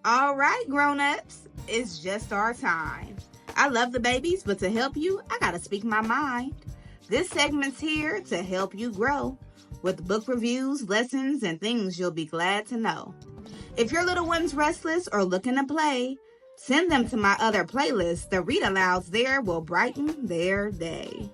All right, grown-ups, it's just our time. I love the babies, but to help you, I gotta speak my mind. This segment's here to help you grow with book reviews, lessons, and things you'll be glad to know. If your little one's restless or looking to play, send them to my other playlist. The read-alouds there will brighten their day.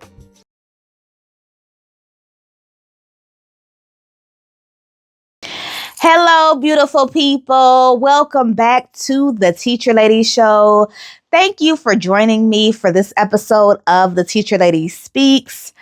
Hello, beautiful people. Welcome back to the Teacher Lady Show. Thank you for joining me for this episode of the Teacher Lady Speaks.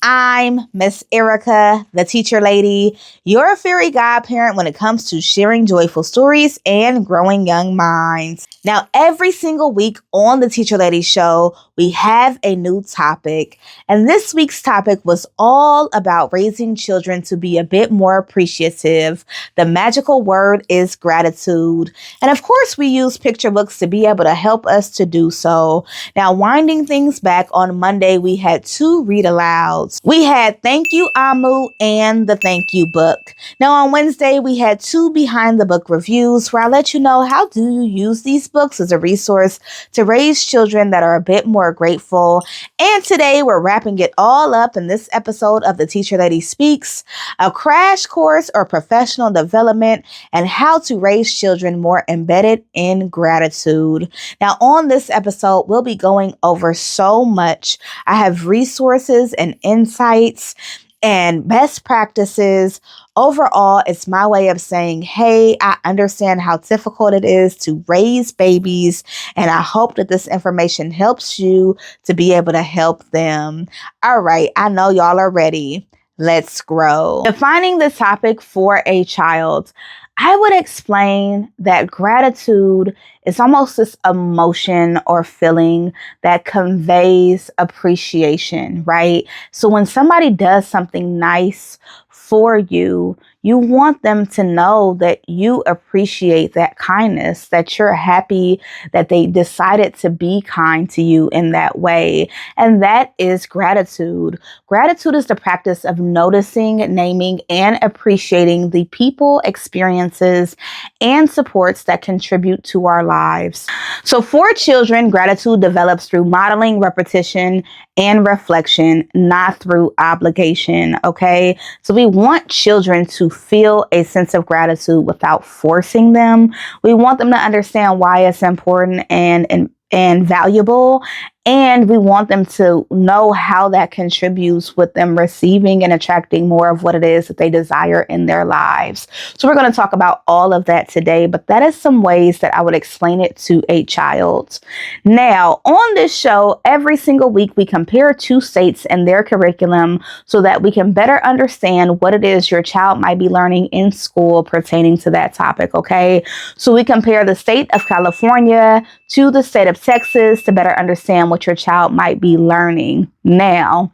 I'm Miss Erica, the Teacher Lady, your fairy godparent when it comes to sharing joyful stories and growing young minds. Now, every single week on the Teacher Lady Show, we have a new topic. And this week's topic was all about raising children to be a bit more appreciative. The magical word is gratitude. And of course, we use picture books to be able to help us to do so. Now, winding things back, on Monday, we had two read-alouds. We had Thank You, Amu, and the Thank You book. Now, on Wednesday, we had two behind the book reviews where I let you know how do you use these books as a resource to raise children that are a bit more grateful. And today, we're wrapping it all up in this episode of the Teacher Lady Speaks, a crash course or professional development and how to raise children more embedded in gratitude. Now, on this episode, we'll be going over so much. I have resources and insights and best practices. Overall, it's my way of saying, hey, I understand how difficult it is to raise babies, and I hope that this information helps you to be able to help them. All right, I know y'all are ready. Let's grow. Defining the topic for a child, I would explain that gratitude is almost this emotion or feeling that conveys appreciation, right? So when somebody does something nice for you, you want them to know that you appreciate that kindness, that you're happy that they decided to be kind to you in that way. And that is gratitude. Gratitude is the practice of noticing, naming, and appreciating the people, experiences, and supports that contribute to our lives. So for children, gratitude develops through modeling, repetition, and reflection, not through obligation, okay? So we want children to feel a sense of gratitude without forcing them. We want them to understand why it's important and valuable. And we want them to know how that contributes with them receiving and attracting more of what it is that they desire in their lives. So we're going to talk about all of that today, but that is some ways that I would explain it to a child. Now, on this show, every single week, we compare two states and their curriculum so that we can better understand what it is your child might be learning in school pertaining to that topic, okay? So we compare the state of California to the state of Texas to better understand what your child might be learning. Now,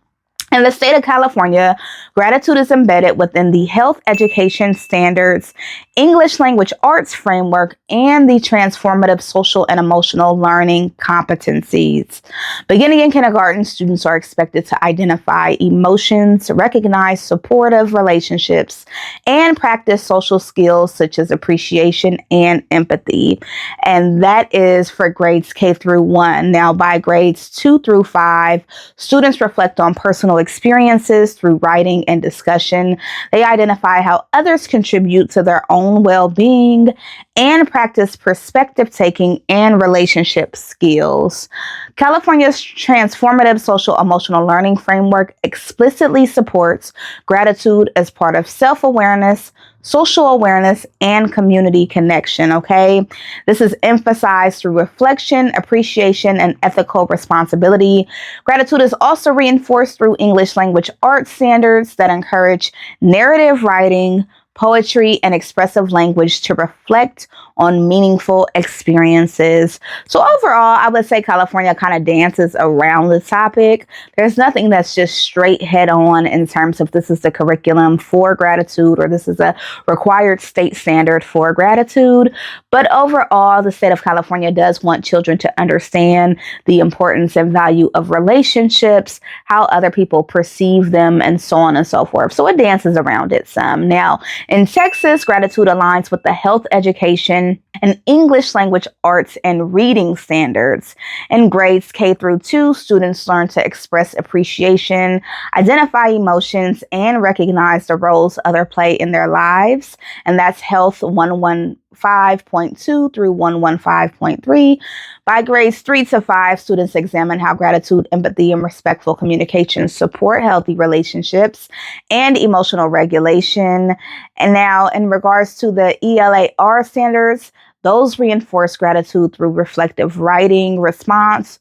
in the state of California, gratitude is embedded within the health education standards, English language arts framework, and the transformative social and emotional learning competencies. Beginning in kindergarten, students are expected to identify emotions, recognize supportive relationships, and practice social skills such as appreciation and empathy. And that is for grades K through 1. Now, by grades 2 through 5, students reflect on personal experiences through writing and discussion. They identify how others contribute to their own well-being and practice perspective taking and relationship skills. California's transformative social emotional learning framework explicitly supports gratitude as part of self-awareness, social awareness, and community connection, okay? This is emphasized through reflection, appreciation, and ethical responsibility. Gratitude is also reinforced through English language arts standards that encourage narrative writing, poetry, and expressive language to reflect on meaningful experiences. So overall, I would say California kind of dances around the topic. There's nothing that's just straight head on in terms of this is the curriculum for gratitude or this is a required state standard for gratitude. But overall, the state of California does want children to understand the importance and value of relationships, how other people perceive them, and so on and so forth. So it dances around it some. Now, In Texas, gratitude aligns with the health education and English language arts and reading standards. In grades K through 2, students learn to express appreciation, identify emotions, and recognize the roles others play in their lives. And that's Health 115.2 through 115.3. By grades 3 to 5, students examine how gratitude, empathy, and respectful communication support healthy relationships and emotional regulation. And now, in regards to the ELAR standards, those reinforce gratitude through reflective writing, response,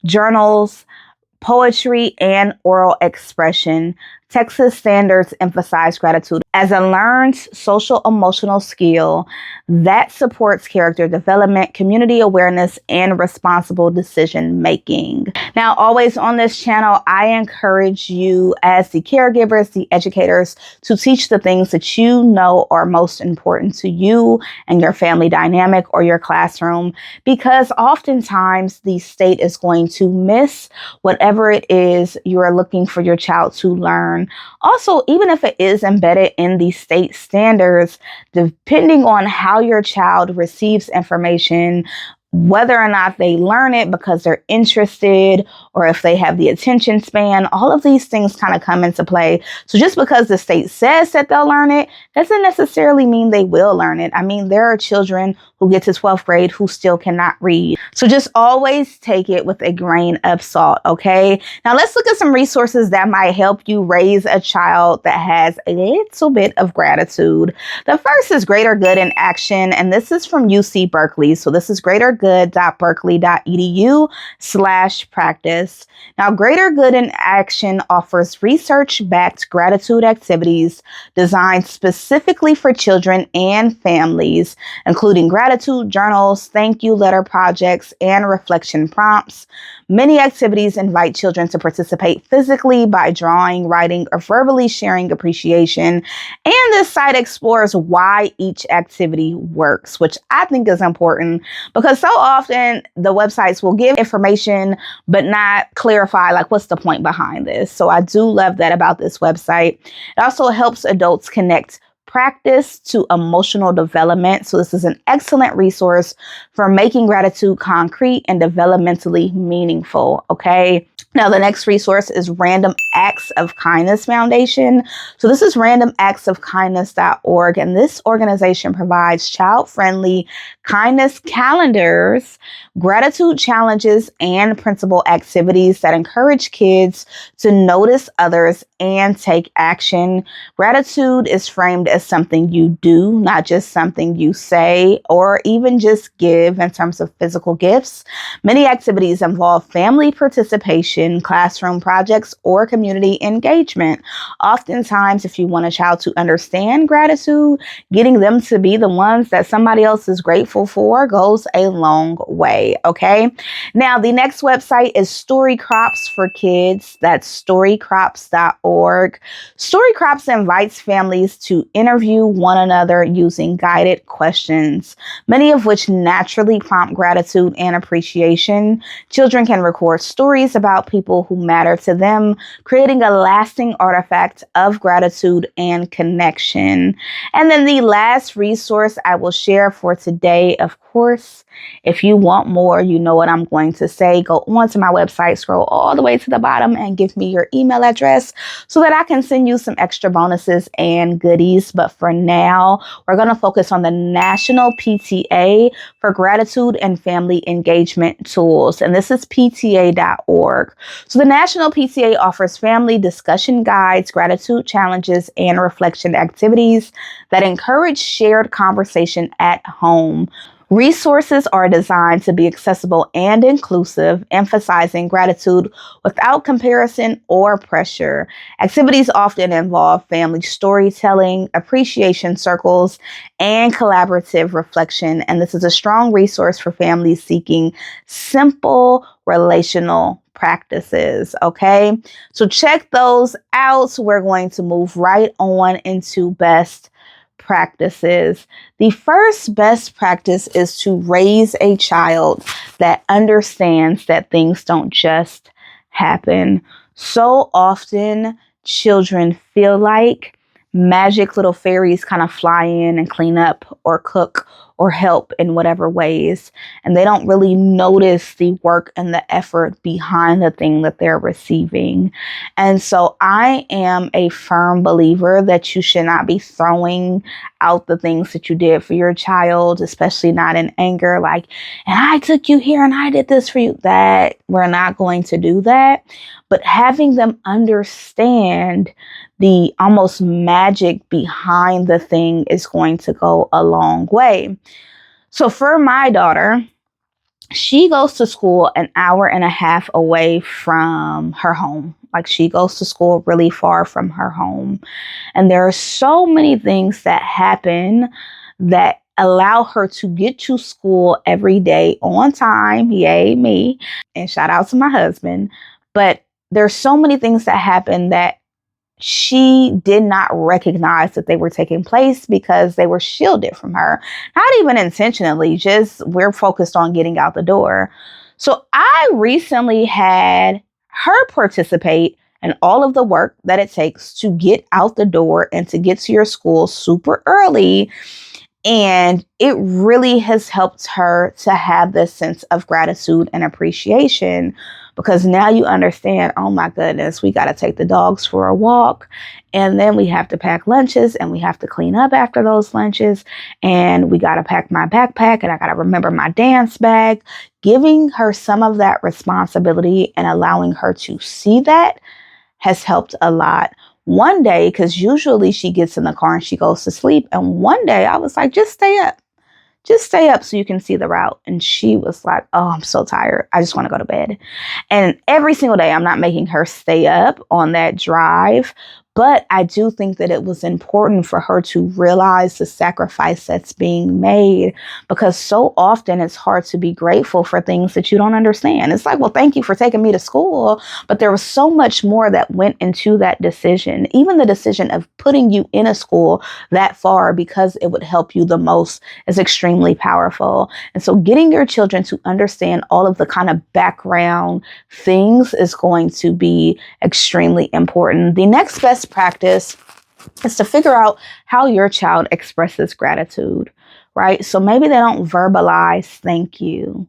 journals, poetry, and oral expression. Texas standards emphasize gratitude as a learned social emotional skill that supports character development, community awareness, and responsible decision making. Now, always on this channel, I encourage you as the caregivers, the educators, to teach the things that you know are most important to you and your family dynamic or your classroom, because oftentimes the state is going to miss whatever it is you are looking for your child to learn. Also, even if it is embedded in the state standards, depending on how your child receives information, whether or not they learn it because they're interested or if they have the attention span, all of these things kind of come into play. So just because the state says that they'll learn it doesn't necessarily mean they will learn it. I mean, there are children who get to 12th grade who still cannot read. So just always take it with a grain of salt, okay? Now let's look at some resources that might help you raise a child that has a little bit of gratitude. The first is Greater Good in Action, and this is from UC Berkeley. So this is greatergood.berkeley.edu/practice. Now, Greater Good in Action offers research-backed gratitude activities designed specifically for children and families, including gratitude journals, thank you letter projects, and reflection prompts. Many activities invite children to participate physically by drawing, writing, or verbally sharing appreciation. And this site explores why each activity works, which I think is important because so often the websites will give information but not clarify like what's the point behind this. So I do love that about this website. It also helps adults connect practice to emotional development. So this is an excellent resource for making gratitude concrete and developmentally meaningful. Okay. Now, the next resource is Random Acts of Kindness Foundation. So this is randomactsofkindness.org, and this organization provides child-friendly kindness calendars, gratitude challenges, and principal activities that encourage kids to notice others and take action. Gratitude is framed as something you do, not just something you say or even just give in terms of physical gifts. Many activities involve family participation, classroom projects, or community engagement. Oftentimes, if you want a child to understand gratitude, getting them to be the ones that somebody else is grateful for goes a long way, okay? Now, the next website is Story Crops for Kids. That's storycrops.org. Story Crops invites families to interview one another using guided questions, many of which naturally prompt gratitude and appreciation. Children can record stories about people who matter to them, creating a lasting artifact of gratitude and connection. And then the last resource I will share for today, of course, if you want more, you know what I'm going to say. Go onto my website, scroll all the way to the bottom, and give me your email address so that I can send you some extra bonuses and goodies. But for now, we're going to focus on the National PTA for Gratitude and Family Engagement Tools. And this is pta.org. So the National PTA offers family discussion guides, gratitude challenges, and reflection activities that encourage shared conversation at home. Resources are designed to be accessible and inclusive, emphasizing gratitude without comparison or pressure. Activities often involve family storytelling, appreciation circles, and collaborative reflection. And this is a strong resource for families seeking simple relational practices. Okay, so check those out. We're going to move right on into best practices. The first best practice is to raise a child that understands that things don't just happen. So often, children feel like magic little fairies kind of fly in and clean up or cook or help in whatever ways. And they don't really notice the work and the effort behind the thing that they're receiving. And so I am a firm believer that you should not be throwing out the things that you did for your child, especially not in anger, like, and I took you here and I did this for you. That we're not going to do that. But having them understand the almost magic behind the thing is going to go a long way. So for my daughter, she goes to school an hour and a half away from her home. Like, she goes to school really far from her home. And there are so many things that happen that allow her to get to school every day on time. Yay, me. And shout out to my husband. But there's so many things that happen that she did not recognize that they were taking place because they were shielded from her. Not even intentionally, just we're focused on getting out the door. So I recently had her participate in all of the work that it takes to get out the door and to get to your school super early. And it really has helped her to have this sense of gratitude and appreciation, because now you understand, oh my goodness, we got to take the dogs for a walk. And then we have to pack lunches and we have to clean up after those lunches. And we got to pack my backpack and I got to remember my dance bag. Giving her some of that responsibility and allowing her to see that has helped a lot. One day, because usually she gets in the car and she goes to sleep. And one day I was like, just stay up. Just stay up so you can see the route. And she was like, oh, I'm so tired. I just want to go to bed. And every single day, I'm not making her stay up on that drive. But I do think that it was important for her to realize the sacrifice that's being made, because so often it's hard to be grateful for things that you don't understand. It's like, well, thank you for taking me to school. But there was so much more that went into that decision. Even the decision of putting you in a school that far because it would help you the most is extremely powerful. And so getting your children to understand all of the kind of background things is going to be extremely important. The next best practice is to figure out how your child expresses gratitude, right? So maybe they don't verbalize thank you,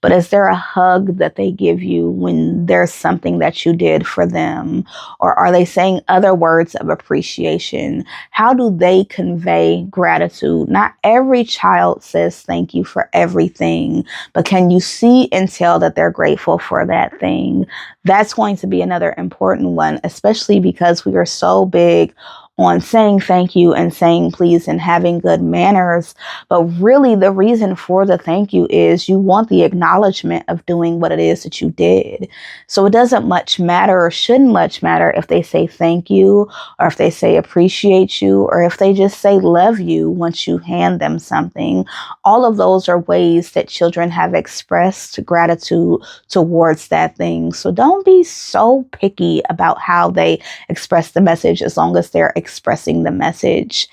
but is there a hug that they give you when there's something that you did for them? Or are they saying other words of appreciation? How do they convey gratitude? Not every child says thank you for everything, but can you see and tell that they're grateful for that thing? That's going to be another important one, especially because we are so big on saying thank you and saying please and having good manners. But really the reason for the thank you is you want the acknowledgement of doing what it is that you did. So it doesn't much matter, or shouldn't much matter, if they say thank you, or if they say appreciate you, or if they just say love you once you hand them something. All of those are ways that children have expressed gratitude towards that thing. So don't be so picky about how they express the message, as long as they're expressing the message.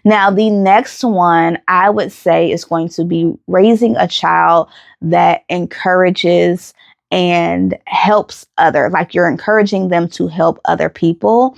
Now, the next one I would say is going to be raising a child that encourages and helps others. Like, you're encouraging them to help other people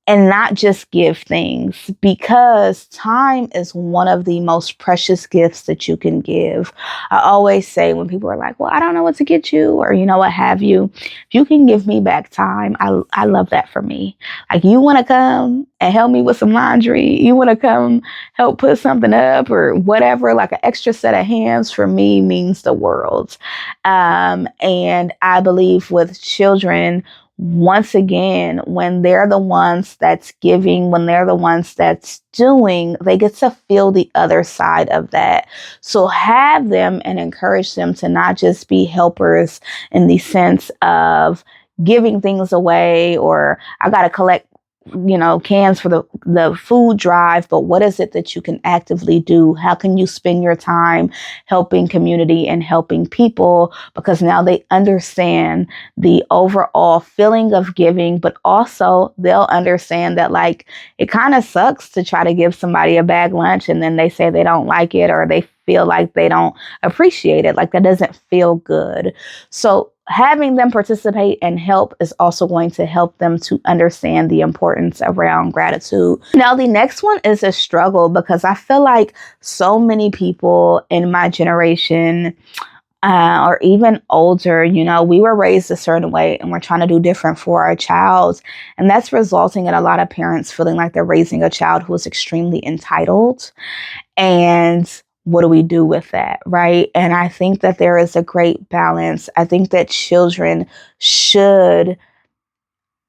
and not just give things, because time is one of the most precious gifts that you can give. I always say when people are like, well, I don't know what to get you, or what have you, if you can give me back time, I love that for me. Like, you want to come and help me with some laundry, you want to come help put something up or whatever, like an extra set of hands for me means the world. And I believe with children, once again, when they're the ones that's giving, when they're the ones that's doing, they get to feel the other side of that. So have them and encourage them to not just be helpers in the sense of giving things away, or I got to collect cans for the food drive, but what is it that you can actively do? How can you spend your time helping community and helping people? Because now they understand the overall feeling of giving, but also they'll understand that, like, it kind of sucks to try to give somebody a bag lunch and then they say they don't like it, or they feel like they don't appreciate it, like that doesn't feel good. So having them participate and help is also going to help them to understand the importance around gratitude. Now, the next one is a struggle because I feel like so many people in my generation or even older, we were raised a certain way and we're trying to do different for our child. And that's resulting in a lot of parents feeling like they're raising a child who is extremely entitled. And what do we do with that, right? And I think that there is a great balance. I think that children should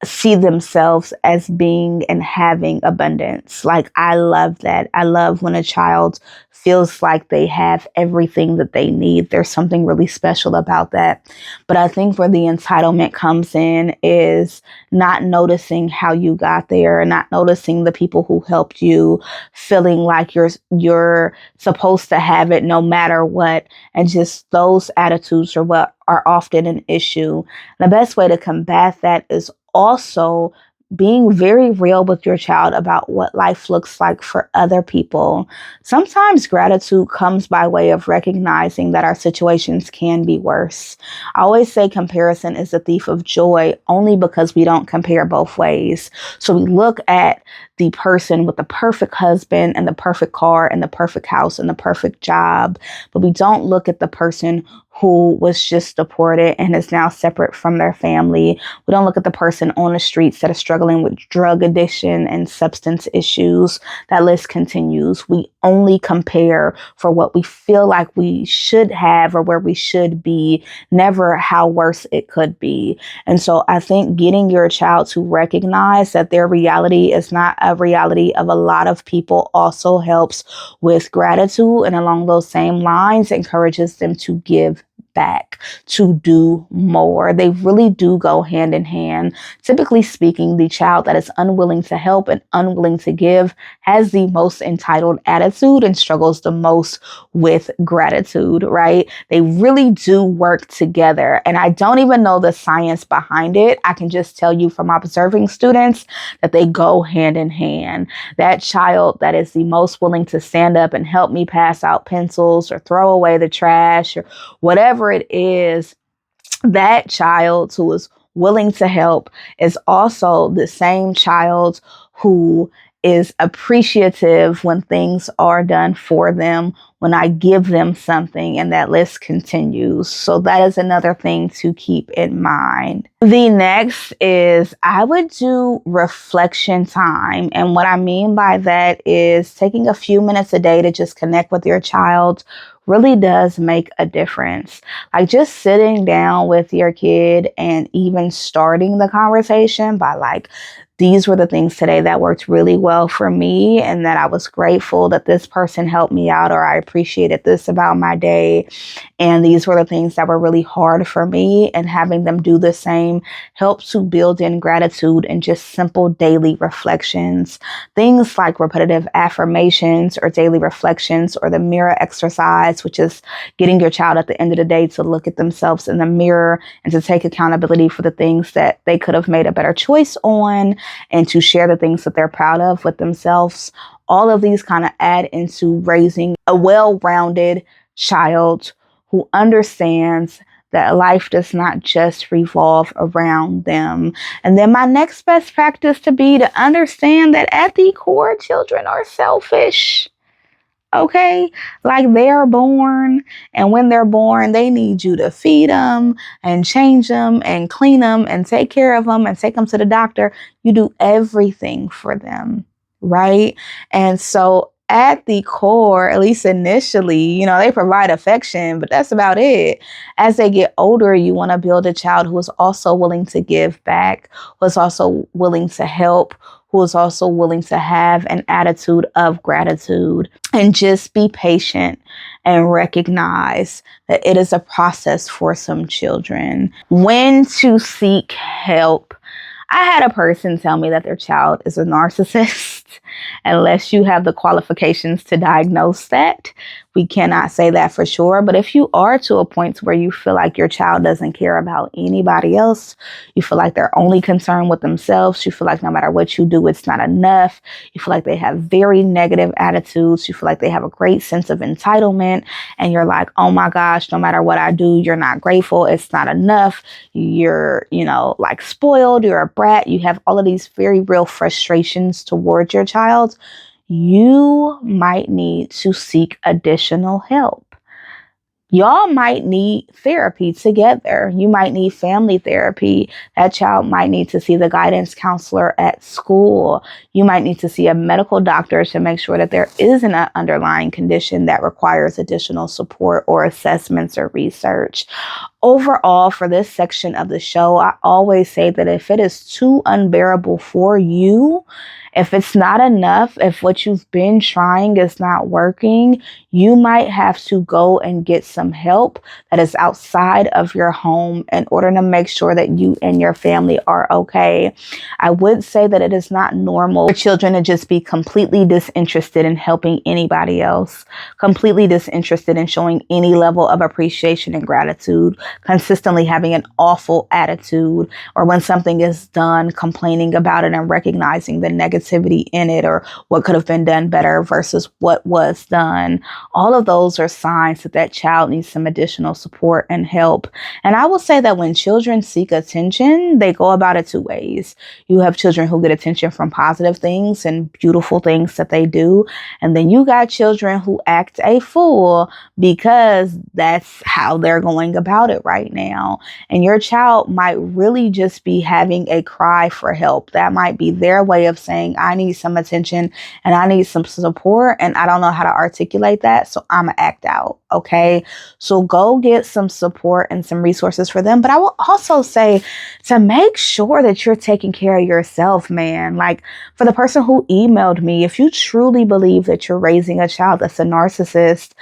see themselves as being and having abundance. Like, I love that. I love when a child feels like they have everything that they need. There's something really special about that. But I think where the entitlement comes in is not noticing how you got there, not noticing the people who helped you, feeling like you're supposed to have it no matter what. And just those attitudes are what are often an issue. The best way to combat that is also being very real with your child about what life looks like for other people. Sometimes gratitude comes by way of recognizing that our situations can be worse. I always say comparison is a thief of joy only because we don't compare both ways. So we look at the person with the perfect husband and the perfect car and the perfect house and the perfect job, but we don't look at the person who was just deported and is now separate from their family. We don't look at the person on the streets that is struggling with drug addiction and substance issues. That list continues. We only compare for what we feel like we should have or where we should be, never how worse it could be. And so I think getting your child to recognize that their reality is not a reality of a lot of people also helps with gratitude, and along those same lines encourages them to give back, to do more. They really do go hand in hand. Typically speaking, the child that is unwilling to help and unwilling to give has the most entitled attitude and struggles the most with gratitude, right? They really do work together. And I don't even know the science behind it. I can just tell you from observing students that they go hand in hand. That child that is the most willing to stand up and help me pass out pencils or throw away the trash or whatever it is, that child who is willing to help is also the same child who is appreciative when things are done for them, when I give them something, and that list continues. So that is another thing to keep in mind. The next is I would do reflection time. And what I mean by that is taking a few minutes a day to just connect with your child really does make a difference. Like just sitting down with your kid and even starting the conversation by like, these were the things today that worked really well for me and that I was grateful that this person helped me out, or I appreciated this about my day. And these were the things that were really hard for me, and having them do the same helps to build in gratitude and just simple daily reflections. Things like repetitive affirmations or daily reflections, or the mirror exercise, which is getting your child at the end of the day to look at themselves in the mirror and to take accountability for the things that they could have made a better choice on, and to share the things that they're proud of with themselves. All of these kind of add into raising a well-rounded child who understands that life does not just revolve around them. And then my next best practice to be to understand that at the core, children are selfish. Okay, like they are born, and when they're born, they need you to feed them and change them and clean them and take care of them and take them to the doctor. You do everything for them, right? And so at the core, at least initially, they provide affection, but that's about it. As they get older, you want to build a child who is also willing to give back, who is also willing to help, who is also willing to have an attitude of gratitude, and just be patient and recognize that it is a process for some children. When to seek help. I had a person tell me that their child is a narcissist, unless you have the qualifications to diagnose that, We cannot say that for sure. But if you are to a point where you feel like your child doesn't care about anybody else, you feel like they're only concerned with themselves, you feel like no matter what you do, it's not enough, you feel like they have very negative attitudes, you feel like they have a great sense of entitlement, and you're like, oh my gosh, no matter what I do, you're not grateful, it's not enough, you're, like spoiled, you're a brat, you have all of these very real frustrations towards your child, you might need to seek additional help. Y'all might need therapy together. You might need family therapy. That child might need to see the guidance counselor at school. You might need to see a medical doctor to make sure that there isn't an underlying condition that requires additional support or assessments or research. Overall, for this section of the show, I always say that if it is too unbearable for you, if it's not enough, if what you've been trying is not working, you might have to go and get some help that is outside of your home in order to make sure that you and your family are okay. I would say that it is not normal for children to just be completely disinterested in helping anybody else, completely disinterested in showing any level of appreciation and gratitude, consistently having an awful attitude, or when something is done, complaining about it and recognizing the negativity in it or what could have been done better versus what was done. All of those are signs that that child needs some additional support and help. And I will say that when children seek attention, they go about it two ways. You have children who get attention from positive things and beautiful things that they do. And then you got children who act a fool because that's how they're going about it right now. And your child might really just be having a cry for help. That might be their way of saying, I need some attention and I need some support and I don't know how to articulate that, so I'm gonna act out. Okay, so go get some support and some resources for them. But I will also say to make sure that you're taking care of yourself, man. Like for the person who emailed me, if you truly believe that you're raising a child that's a narcissist,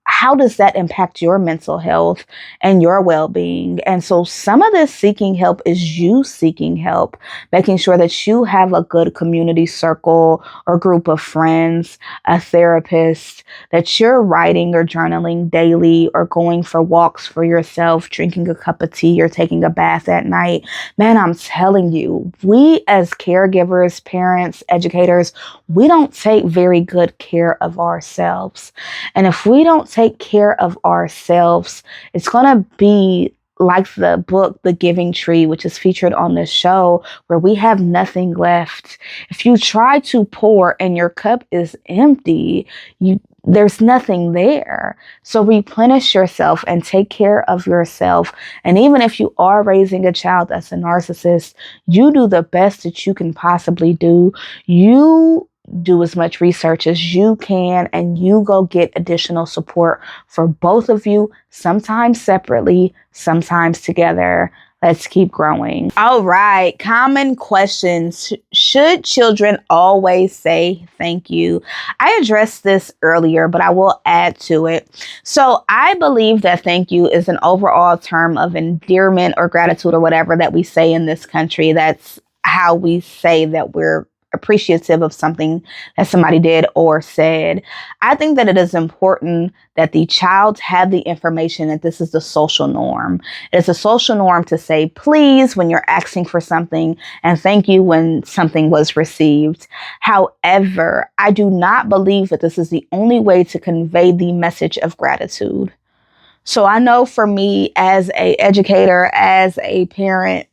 how does that impact your mental health and your well-being? And so some of this seeking help is you seeking help, making sure that you have a good community circle or group of friends, a therapist, that you're writing or journaling daily or going for walks for yourself, drinking a cup of tea or taking a bath at night. Man, I'm telling you, we as caregivers, parents, educators, we don't take very good care of ourselves. And if we don't take care of ourselves, it's going to be like the book, The Giving Tree, which is featured on this show, where we have nothing left. If you try to pour and your cup is empty, there's nothing there. So replenish yourself and take care of yourself. And even if you are raising a child that's a narcissist, you do the best that you can possibly do. You do as much research as you can, and you go get additional support for both of you, sometimes separately, sometimes together. Let's keep growing. All right. Common questions. Should children always say thank you? I addressed this earlier, but I will add to it. So I believe that thank you is an overall term of endearment or gratitude or whatever that we say in this country. That's how we say that we're appreciative of something that somebody did or said. I think that it is important that the child have the information that this is the social norm. It's a social norm to say please when you're asking for something and thank you when something was received. However, I do not believe that this is the only way to convey the message of gratitude. So I know for me as an educator, as a parent,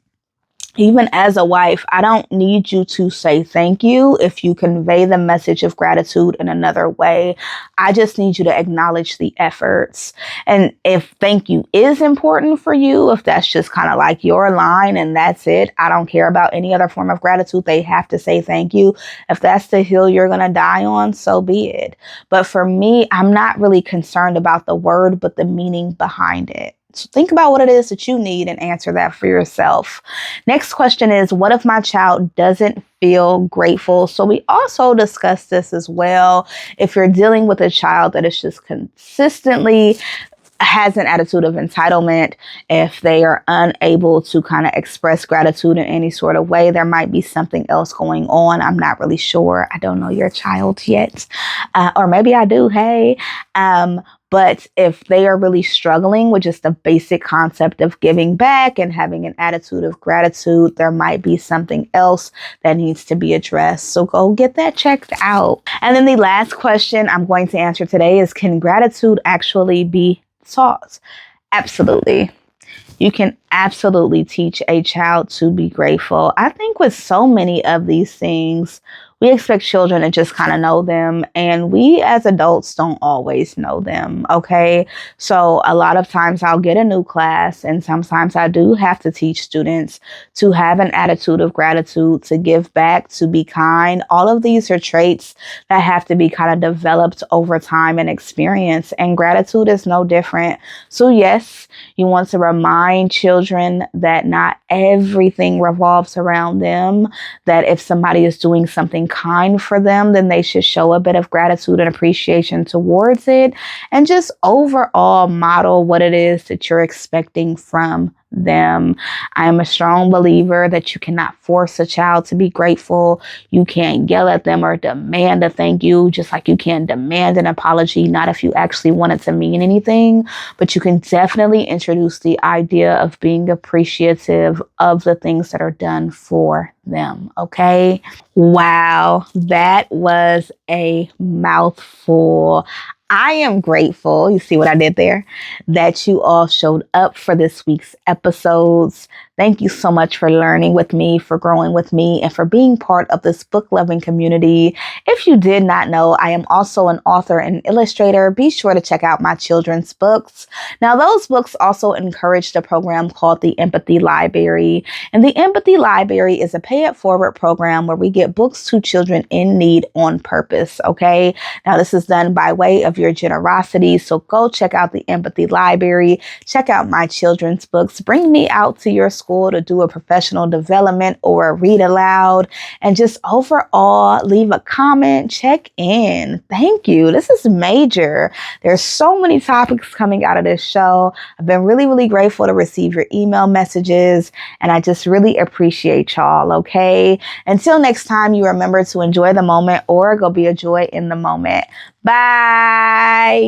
even as a wife, I don't need you to say thank you if you convey the message of gratitude in another way. I just need you to acknowledge the efforts. And if thank you is important for you, if that's just kind of like your line and that's it, I don't care about any other form of gratitude. They have to say thank you. If that's the hill you're going to die on, so be it. But for me, I'm not really concerned about the word, but the meaning behind it. So think about what it is that you need and answer that for yourself. Next question is, what if my child doesn't feel grateful? So we also discussed this as well. If you're dealing with a child that is just consistently has an attitude of entitlement, if they are unable to kind of express gratitude in any sort of way, there might be something else going on. I'm not really sure. I don't know your child yet. Or maybe I do. Hey. But if they are really struggling with just the basic concept of giving back and having an attitude of gratitude, there might be something else that needs to be addressed. So go get that checked out. And then the last question I'm going to answer today is, can gratitude actually be taught? Absolutely. You can absolutely teach a child to be grateful. I think with so many of these things, we expect children to just kind of know them, and we as adults don't always know them, okay? So a lot of times I'll get a new class, and sometimes I do have to teach students to have an attitude of gratitude, to give back, to be kind. All of these are traits that have to be kind of developed over time and experience, and gratitude is no different. So yes, you want to remind children that not everything revolves around them, that if somebody is doing something kind for them, then they should show a bit of gratitude and appreciation towards it, and just overall model what it is that you're expecting from them. I am a strong believer that you cannot force a child to be grateful. You can't yell at them or demand a thank you, just like you can demand an apology, not if you actually want it to mean anything, but you can definitely introduce the idea of being appreciative of the things that are done for them. Okay. Wow. That was a mouthful. I am grateful, you see what I did there, that you all showed up for this week's episodes. Thank you so much for learning with me, for growing with me, and for being part of this book-loving community. If you did not know, I am also an author and illustrator. Be sure to check out my children's books. Now, those books also encouraged a program called the Empathy Library. And the Empathy Library is a pay-it-forward program where we get books to children in need on purpose, okay? Now, this is done by way of your generosity. So go check out the Empathy Library. Check out my children's books. Bring me out to your school to do a professional development or a read aloud, and just overall leave a comment, check in. Thank you. This is major. There's so many topics coming out of this show. I've been really, really grateful to receive your email messages, and I just really appreciate y'all. Okay. Until next time, you remember to enjoy the moment or go be a joy in the moment. Bye.